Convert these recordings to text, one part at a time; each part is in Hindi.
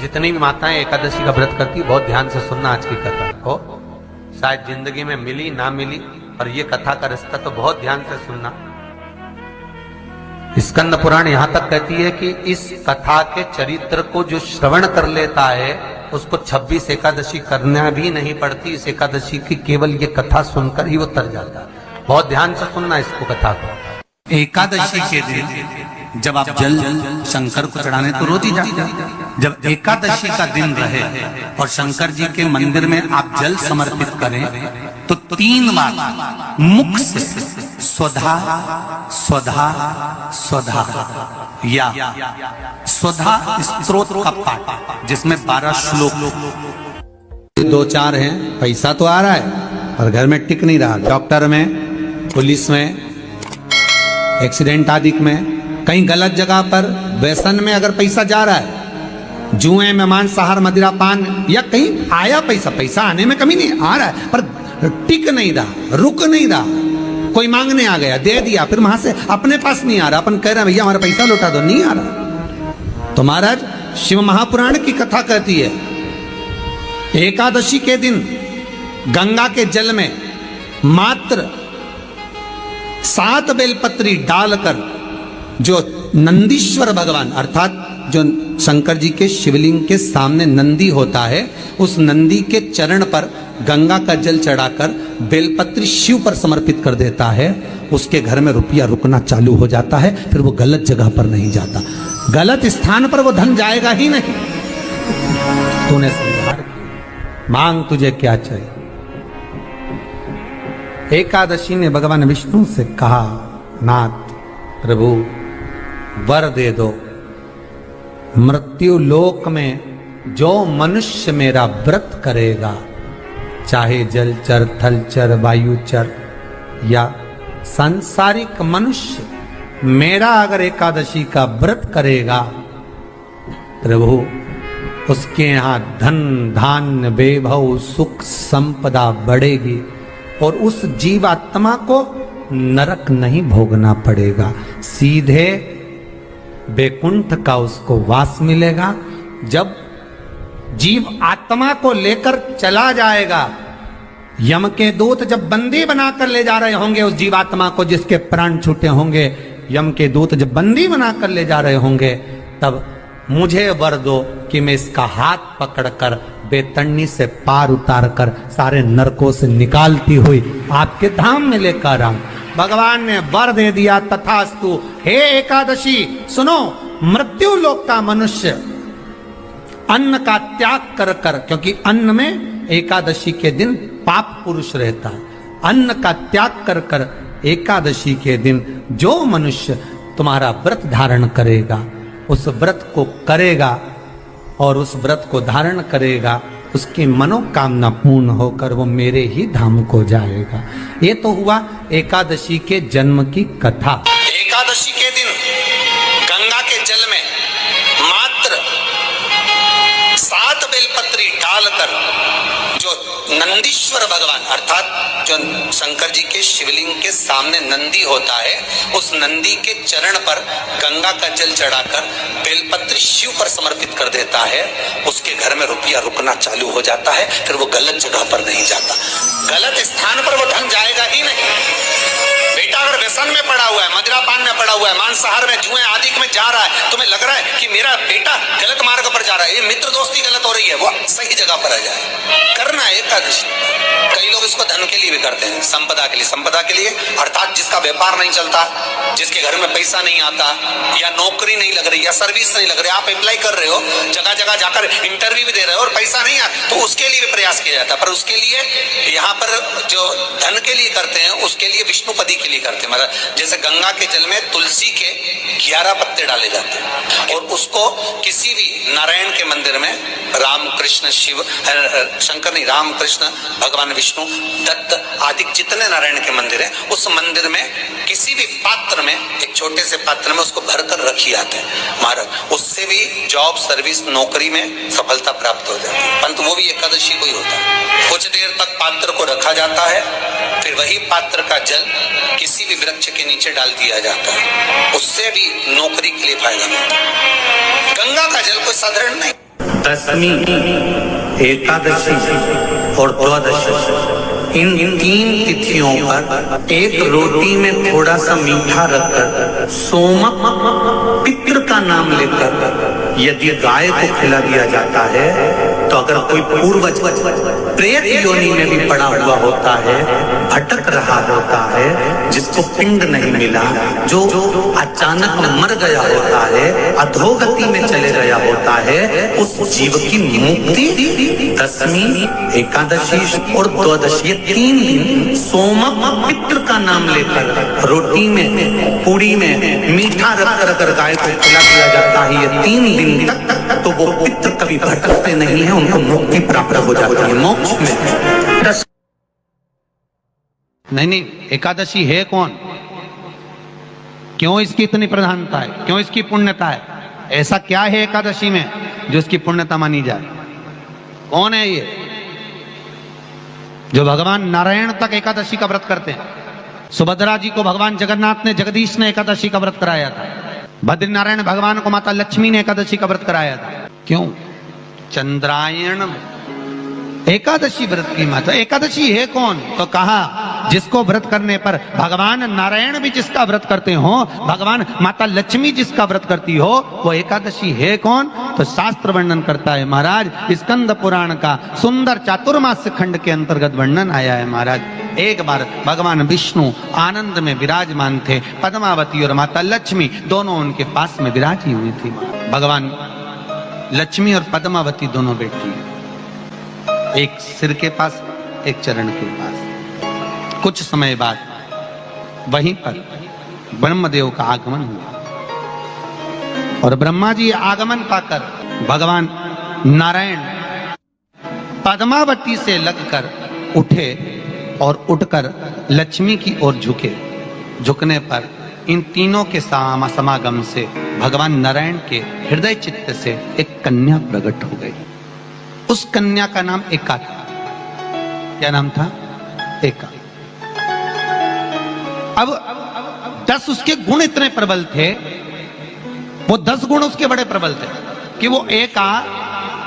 जितनी भी माताएं एकादशी का व्रत करती, बहुत ध्यान से सुनना आज की कथा हो। शायद जिंदगी में मिली ना मिली, पर ये कथा का रिश्ता तो बहुत ध्यान से सुनना। स्कंद पुराण यहां तक कहती है कि इस कथा के चरित्र को जो श्रवण कर लेता है उसको 26 एकादशी करना भी नहीं पड़ती। इस एकादशी की केवल ये कथा सुनकर ही वो तर जाता है। बहुत ध्यान से सुनना इसको, कथा को। एकादशी के दिन जब आप जल शंकर को चढ़ाने तो रोज ही जाते हैं। जब एकादशी का दिन रहे और शंकर जी के मंदिर में आप जल समर्पित करें तो 3 बार मुख से स्वधा स्वधा स्वधा या स्वधा स्तोत्र का पाठ, जिसमें 12 श्लोक 2-4 हैं। पैसा तो आ रहा है और घर में टिक नहीं रहा। डॉक्टर में, पुलिस में, एक्सीडेंट आदि में, कहीं गलत जगह पर, व्यसन में अगर पैसा जा रहा है, जुए में, मांसाहार, मदिरा पान, या कहीं आया पैसा आने में कमी नहीं, आ रहा है पर टिक नहीं रहा, रुक नहीं रहा। कोई मांगने आ गया, दे दिया, फिर वहां से अपने पास नहीं आ रहा, अपन कह रहे हैं भैया हमारा पैसा लौटा दो, नहीं आ रहा। तो महाराज शिव महापुराण की कथा कहती है एकादशी के दिन गंगा के जल में मात्र 7 बेलपत्री डालकर जो नंदीश्वर भगवान अर्थात जो शंकर जी के शिवलिंग के सामने नंदी होता है, उस नंदी के चरण पर गंगा का जल चढ़ाकर बेलपत्री शिव पर समर्पित कर देता है, उसके घर में रुपया रुकना चालू हो जाता है। फिर वो गलत जगह पर नहीं जाता, गलत स्थान पर वो धन जाएगा ही नहीं। तूने संहार किया, मांग तुझे क्या चाहिए। एकादशी ने भगवान विष्णु से कहा, नाथ प्रभु वर दे दो, मृत्यु लोक में जो मनुष्य मेरा व्रत करेगा, चाहे जलचर, थलचर, वायुचर या सांसारिक मनुष्य, मेरा अगर एकादशी का व्रत करेगा, प्रभु उसके यहां धन धान्य वैभव सुख संपदा बढ़ेगी और उस जीवात्मा को नरक नहीं भोगना पड़ेगा, सीधे वैकुंठ का उसको वास मिलेगा। जब जीव आत्मा को लेकर चला जाएगा, यम के दूत जब बंदी बनाकर ले जा रहे होंगे उस जीवात्मा को, जिसके प्राण छूटे होंगे, यम के दूत जब बंदी बनाकर ले जा रहे होंगे, तब मुझे वर दो कि मैं इसका हाथ पकड़कर बेतरनी से पार उतार कर सारे नरकों से निकालती हुई आपके धाम में लेकर आऊं। भगवान ने वर दे दिया, तथास्तु। हे एकादशी सुनो, मृत्यु लोक का मनुष्य अन्न का त्याग कर कर, क्योंकि अन्न में एकादशी के दिन पाप पुरुष रहता है, अन्न का त्याग कर कर एकादशी के दिन जो मनुष्य तुम्हारा व्रत धारण करेगा, उस व्रत को करेगा और उस व्रत को धारण करेगा, उसकी मनोकामना पूर्ण होकर वो मेरे ही धाम को जाएगा। ये तो हुआ एकादशी के जन्म की कथा। एकादशी के दिन गंगा के जल में मात्र 7 बेलपत्री डालकर जो नंदीश्वर भगवान अर्थात जो शंकर जी के शिवलिंग के सामने नंदी होता है, उस नंदी के चरण पर गंगा का जल चढ़ाकर बेलपत्री शिव पर समर्पित कर देता है, उसके घर में रुपया रुकना चालू हो जाता है। फिर वो गलत जगह पर नहीं जाता, गलत स्थान पर वो धन जाएगा ही नहीं। बेटा अगर व्यसन में पड़ा हुआ है, मदिरा पान में पड़ा हुआ है, मांसाहार में, जुए आदि में जा रहा है, तुम्हें लग रहा है कि मेरा बेटा गलत मार्ग पर जा रहा है, ये मित्र दोस्ती गलत हो रही है, वो सही जगह पर आ जाए। करना है एकादशी। कई लोग इसको धन के लिए भी करते हैं, संपदा के लिए। संपदा के लिए अर्थात जिसका व्यापार नहीं चलता, जिसके घर में पैसा नहीं आता, या नौकरी नहीं लग रही, या सर्विस नहीं लग रही, आप अप्लाई कर रहे हो, जगह जगह जाकर इंटरव्यू भी दे रहे हो और पैसा नहीं आता, तो उसके लिए भी प्रयास किया जाता है। पर उसके लिए यहाँ पर जो धन के लिए करते हैं, उसके लिए विष्णुपदी के लिए करते हैं। मतलब जैसे गंगा के जल में तुलसी के 11 पत्ते डाले जाते हैं और उसको किसी भी नारायण के मंदिर में राम कृष्ण शिव शंकर नहीं, राम कृष्ण भगवान विष्णु दत्त आदि जितने नारायण के मंदिर हैं, उस मंदिर में किसी भी पात्र में, एक छोटे से पात्र में उसको भरकर रखी जाते हैं महाराज। उससे भी जॉब सर्विस नौकरी में सफलता प्राप्त हो जाती है। परंतु वो भी एकादशी को ही होता है। कुछ देर तक पात्र को रखा जाता है, फिर वही पात्र का जल किसी भी वृक्ष के नीचे डाल दिया जाता है, उससे भी नौकरी के लिए फायदा मिलता है। गंगा का जल कोई साधारण नहीं। दशमी, एकादशी और द्वादशी, इन 3 तिथियों पर एक रोटी में थोड़ा सा मीठा रखकर सोमक पितृ का नाम लेकर यदि गाय को खिला दिया जाता है, तो अगर कोई पूर्वज प्रेत योनि में भी पड़ा हुआ होता है, भटक रहा होता है, जिसको पिंड नहीं मिला, जो अचानक मर गया होता है, अधोगति में चले गया होता है, उस जीव की मुक्ति दशमी, एकादशी और द्वादशी, ये 3 दिन सोमक पितृ का नाम लेकर रोटी में, पूड़ी में मीठा रखकर अगर गाय को खिला दिया जाता है, ये 3 दिन तक, तो वो पितृ कभी भटकते नहीं है, उनको मुक्ति प्राप्त हो जाती है, मोक्ष में। नहीं, एकादशी है कौन? क्यों इसकी इतनी प्रधानता है? क्यों इसकी पुण्यता है? ऐसा क्या है एकादशी में जो इसकी पुण्यता मानी जाए? कौन है ये जो भगवान नारायण तक एकादशी का व्रत करते हैं? सुभद्रा जी को भगवान जगन्नाथ ने, जगदीश ने एकादशी का व्रत कराया था। बद्रीनारायण भगवान को माता लक्ष्मी ने एकादशी का व्रत कराया था। क्यों? चंद्रायण एकादशी व्रत की माता। एकादशी है कौन? तो कहा जिसको व्रत करने पर भगवान नारायण भी जिसका व्रत करते हो, भगवान माता लक्ष्मी जिसका व्रत करती हो, वो एकादशी है कौन? तो शास्त्र वर्णन करता है महाराज, स्कंद पुराण का सुंदर चातुर्मास्य खंड के अंतर्गत वर्णन आया है महाराज। एक बार भगवान विष्णु आनंद में विराजमान थे, पद्मावती और माता लक्ष्मी दोनों उनके पास में विराजी हुई थी। भगवान लक्ष्मी और पद्मावती दोनों बैठी, एक सिर के पास, एक चरण के पास। कुछ समय बाद वहीं पर ब्रह्मदेव का आगमन हुआ और ब्रह्मा जी आगमन पाकर भगवान नारायण पद्मावती से लगकर उठे और उठकर लक्ष्मी की ओर झुके। झुकने पर इन तीनों के समागम से भगवान नारायण के हृदय चित्त से एक कन्या प्रकट हो गई। उस कन्या का नाम एका था। क्या नाम था? एका। अब 10 उसके गुण इतने प्रबल थे, वो 10 गुण उसके बड़े प्रबल थे कि वो एका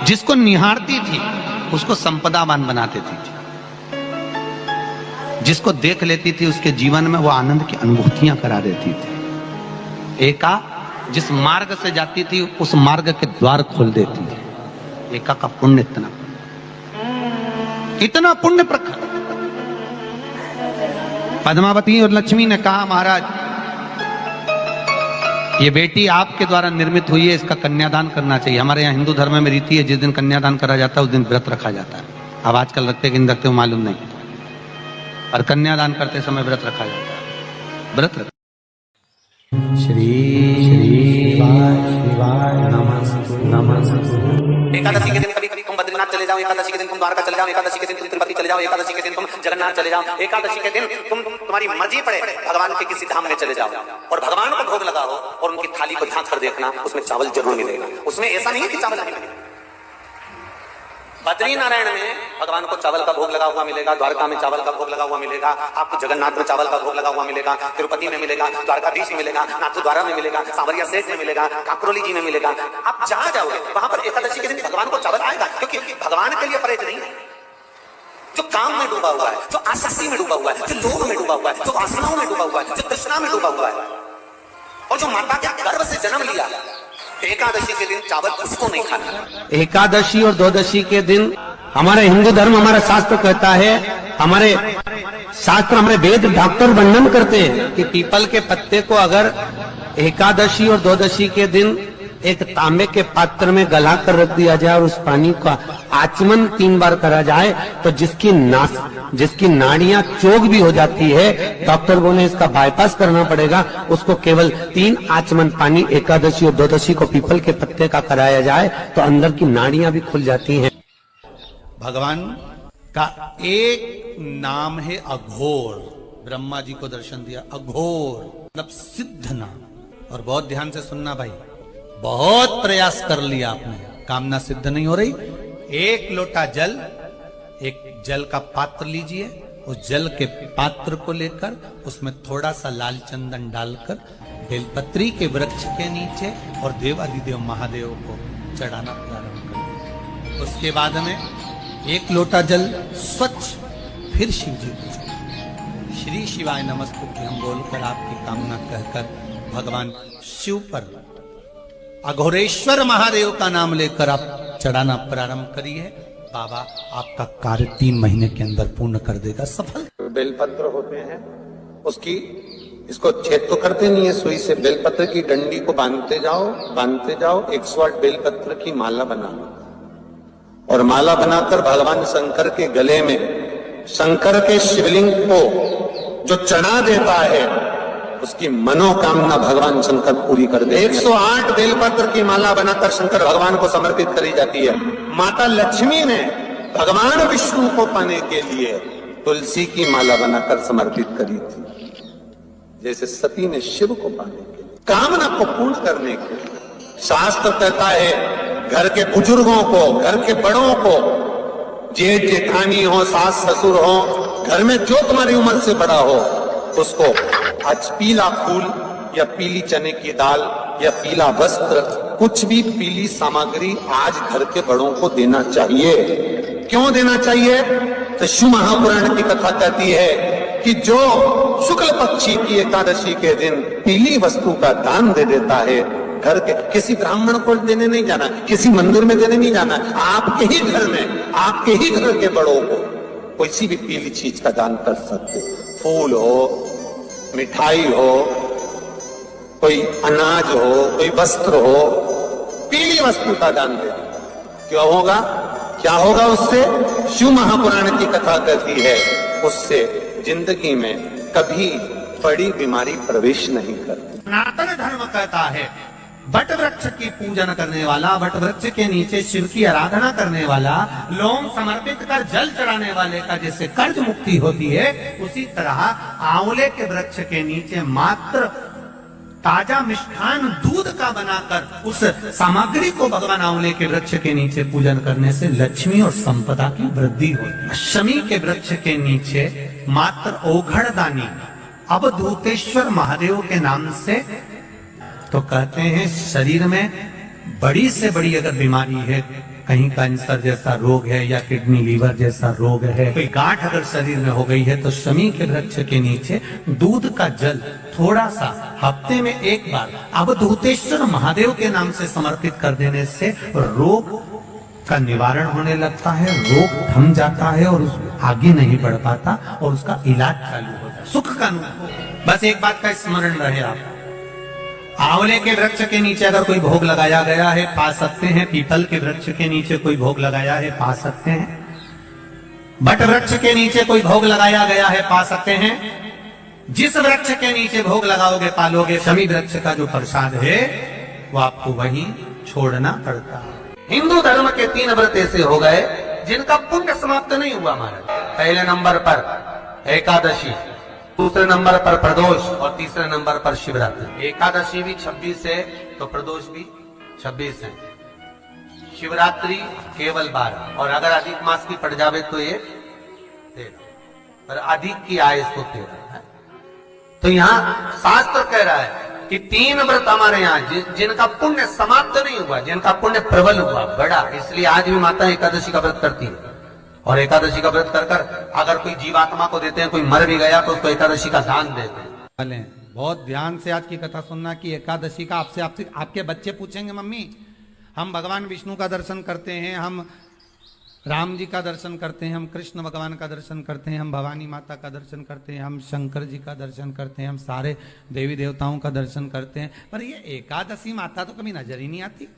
जिसको निहारती थी उसको संपदावान बना देती थी, जिसको देख लेती थी उसके जीवन में वो आनंद की अनुभूतियां करा देती थी। एका जिस मार्ग से जाती थी उस मार्ग के द्वार खोल देती थी। एका का पुण्य इतना पुण्य प्रखर। पद्मावती और लक्ष्मी ने कहा महाराज ये बेटी आपके द्वारा निर्मित हुई है, इसका कन्यादान करना चाहिए। हमारे यहाँ हिंदू धर्म में रीति है, जिस दिन कन्यादान करा जाता है उस दिन व्रत रखा जाता है। अब आजकल रखते कि नहीं रखते हो मालूम नहीं, और कन्यादान करते समय व्रत रखा जाता है। व्रत रख श्री शिवाय नमस्ते। एकादशी के दिन कभी कभी तुम बद्रीनाथ चले जाओ, एकादशी के दिन तुम द्वारका चले जाओ, एकादशी के दिन तुम तिरुपति चले जाओ, एकादशी के दिन तुम जगन्नाथ चले जाओ, एकादशी के दिन तुम्हारी मर्जी पड़े भगवान के किसी धाम में चले जाओ और भगवान को भोग लगाओ और उनकी थाली को झांक कर देखना, उसमें चावल जरूर मिलेगा। उसमें ऐसा नहीं है कि चावल नहीं मिलेगा। बद्री नारायण में भगवान को चावल का भोग लगा हुआ मिलेगा, द्वारका में चावल का भोग लगा हुआ मिलेगा, आपको जगन्नाथ में चावल का भोग लगा हुआ मिलेगा, तिरुपति में मिलेगा, द्वारकाधीश में मिलेगा, नाथद्वारा में मिलेगा, सांवरिया सेठ में मिलेगा, काकरोली जी में मिलेगा। आप जहां जाओगे वहां पर एकादशी के दिन भगवान को चावल आएगा, क्योंकि भगवान के लिए परहेज नहीं है। जो काम में डूबा हुआ है, जो आसक्ति में डूबा हुआ है, जो लोभ में डूबा हुआ है, जो वासनाओं में डूबा हुआ है, जो तृष्णा में डूबा हुआ है, और जो माता के गर्भ से जन्म लिया, एकादशी के दिन चावल उसको नहीं खाना। एकादशी और द्वादशी के दिन हमारा हिंदू धर्म, हमारा शास्त्र कहता है, हमारे शास्त्र, हमारे वेद डॉक्टर वर्णन करते हैं कि पीपल के पत्ते को अगर एकादशी और द्वादशी के दिन एक तांबे के पात्र में गला कर रख दिया जाए और उस पानी का आचमन 3 बार करा जाए तो जिसकी नाड़ियां चोक भी हो जाती है, डॉक्टर बोले इसका बाईपास करना पड़ेगा, उसको केवल 3 आचमन पानी एकादशी और द्वादशी को पीपल के पत्ते का कराया जाए तो अंदर की नाड़ियां भी खुल जाती हैं। भगवान का एक नाम है अघोर। ब्रह्मा जी को दर्शन दिया, अघोर मतलब सिद्ध नाम। और बहुत ध्यान से सुनना भाई, बहुत प्रयास कर लिया आपने, कामना सिद्ध नहीं हो रही। 1 लोटा जल, एक जल का पात्र लीजिए, उस जल के पात्र को लेकर उसमें थोड़ा सा लाल चंदन डालकर बेलपत्री के वृक्ष के नीचे और देवादिदेव महादेव को चढ़ाना प्रारंभ करें। उसके बाद में एक लोटा जल स्वच्छ फिर शिव जी को श्री शिवाय नमस्तुभ्यं हम बोलकर आपकी कामना कहकर भगवान शिव पर अघोरेश्वर महादेव का नाम लेकर आप चढ़ाना प्रारंभ करिए। बाबा आपका कार्य 3 महीने के अंदर पूर्ण कर देगा, सफल। बेलपत्र होते हैं, उसकी इसको छेद तो करते नहीं है सुई से, बेलपत्र की डंडी को बांधते जाओ 108 बेलपत्र की माला बनाना और माला बनाकर भगवान शंकर के गले में शंकर के शिवलिंग को जो चढ़ा देता है उसकी मनोकामना भगवान शंकर पूरी कर दे। 108 बेलपत्र की माला बनाकर शंकर भगवान को समर्पित करी जाती है। माता लक्ष्मी ने भगवान विष्णु को पाने के लिए तुलसी की माला बनाकर समर्पित करी थी, जैसे सती ने शिव को पाने के लिए, कामना को पूर्ण करने के लिए। शास्त्र कहता है घर के बुजुर्गों को, घर के बड़ों को, जेठ जेठानी हो, सास ससुर हो, घर में जो तुम्हारी उम्र से बड़ा हो, उसको आज पीला फूल या पीली चने की दाल या पीला वस्त्र, कुछ भी पीली सामग्री आज घर के बड़ों को देना चाहिए। क्यों देना चाहिए? तो शिव महापुराण की कथा कहती है कि जो शुक्ल पक्षी की एकादशी के दिन पीली वस्तु का दान दे देता है, घर के किसी ब्राह्मण को देने नहीं जाना, किसी मंदिर में देने नहीं जाना, आपके ही घर में, आपके ही घर के बड़ों को किसी भी पीली चीज का दान कर सकते। फूल हो, मिठाई हो, कोई अनाज हो, कोई वस्त्र हो, पीली वस्तु का दान दे। क्यों होगा? क्या होगा उससे? शिव महापुराण की कथा कहती है उससे जिंदगी में कभी बड़ी बीमारी प्रवेश नहीं करती। सनातन धर्म कहता है बट वृक्ष की पूजन करने वाला, बट वृक्ष के नीचे शिव की आराधना करने वाला, लोम समर्पित कर जल चढ़ाने वाले का जैसे कर्ज मुक्ति होती है, उसी तरह आंवले के वृक्ष के नीचे मात्र ताजा मिष्ठान दूध का बनाकर उस सामग्री को भगवान आंवले के वृक्ष के नीचे पूजन करने से लक्ष्मी और संपदा की वृद्धि होती है। शमी के वृक्ष के नीचे मात्र ओघड़दानी अवधूतेश्वर महादेव के नाम से, तो कहते हैं शरीर में बड़ी से बड़ी अगर बीमारी है, कहीं कैंसर जैसा रोग है या किडनी लीवर जैसा रोग है, कोई गांठ अगर शरीर में हो गई है, तो शमी के वृक्ष के नीचे दूध का जल थोड़ा सा हफ्ते में एक बार अवधूतेश्वर महादेव के नाम से समर्पित कर देने से रोग का निवारण होने लगता है, रोग थम जाता है और आगे नहीं बढ़ पाता और उसका इलाज चालू होता है, सुख का अनुभव। बस एक बात का स्मरण रहे आप, आंवले के वृक्ष के नीचे अगर कोई भोग लगाया गया है पा सकते हैं, पीपल के वृक्ष के नीचे कोई भोग लगाया है पा सकते हैं, बट वृक्ष के नीचे कोई भोग लगाया गया है पा सकते हैं। जिस वृक्ष के नीचे भोग लगाओगे पालोगे, शमी वृक्ष का जो प्रसाद है वो आपको वहीं छोड़ना पड़ता है। हिंदू धर्म के 3 व्रत ऐसे हो गए जिनका पुण्य समाप्त नहीं हुआ महाराज। पहले नंबर पर एकादशी, दूसरे नंबर पर प्रदोष और तीसरे नंबर पर शिवरात्रि। एकादशी भी 26 है तो प्रदोष भी 26 है, शिवरात्रि केवल 12, और अगर अधिक मास की पड़ जावे तो ये 13, पर अधिक की आय तो 13 है। तो यहाँ शास्त्र कह रहा है कि 3 व्रत हमारे यहाँ जिनका पुण्य समाप्त नहीं हुआ, जिनका पुण्य प्रबल हुआ बड़ा, इसलिए आज भी माता एकादशी का व्रत करती है। और एकादशी का व्रत कर कर अगर कोई जीवात्मा को देते हैं, कोई मर भी गया तो उसको एकादशी का दान देते हैं। बहुत ध्यान से आज की कथा सुनना कि एकादशी का आपसे आपके बच्चे पूछेंगे, मम्मी हम भगवान विष्णु का दर्शन करते हैं, हम राम जी का दर्शन करते हैं, हम कृष्ण भगवान का दर्शन करते हैं, हम भवानी माता का दर्शन करते हैं, हम शंकर जी का दर्शन करते हैं, हम सारे देवी देवताओं का दर्शन करते हैं, पर ये एकादशी माता तो कभी नजर ही नहीं आती।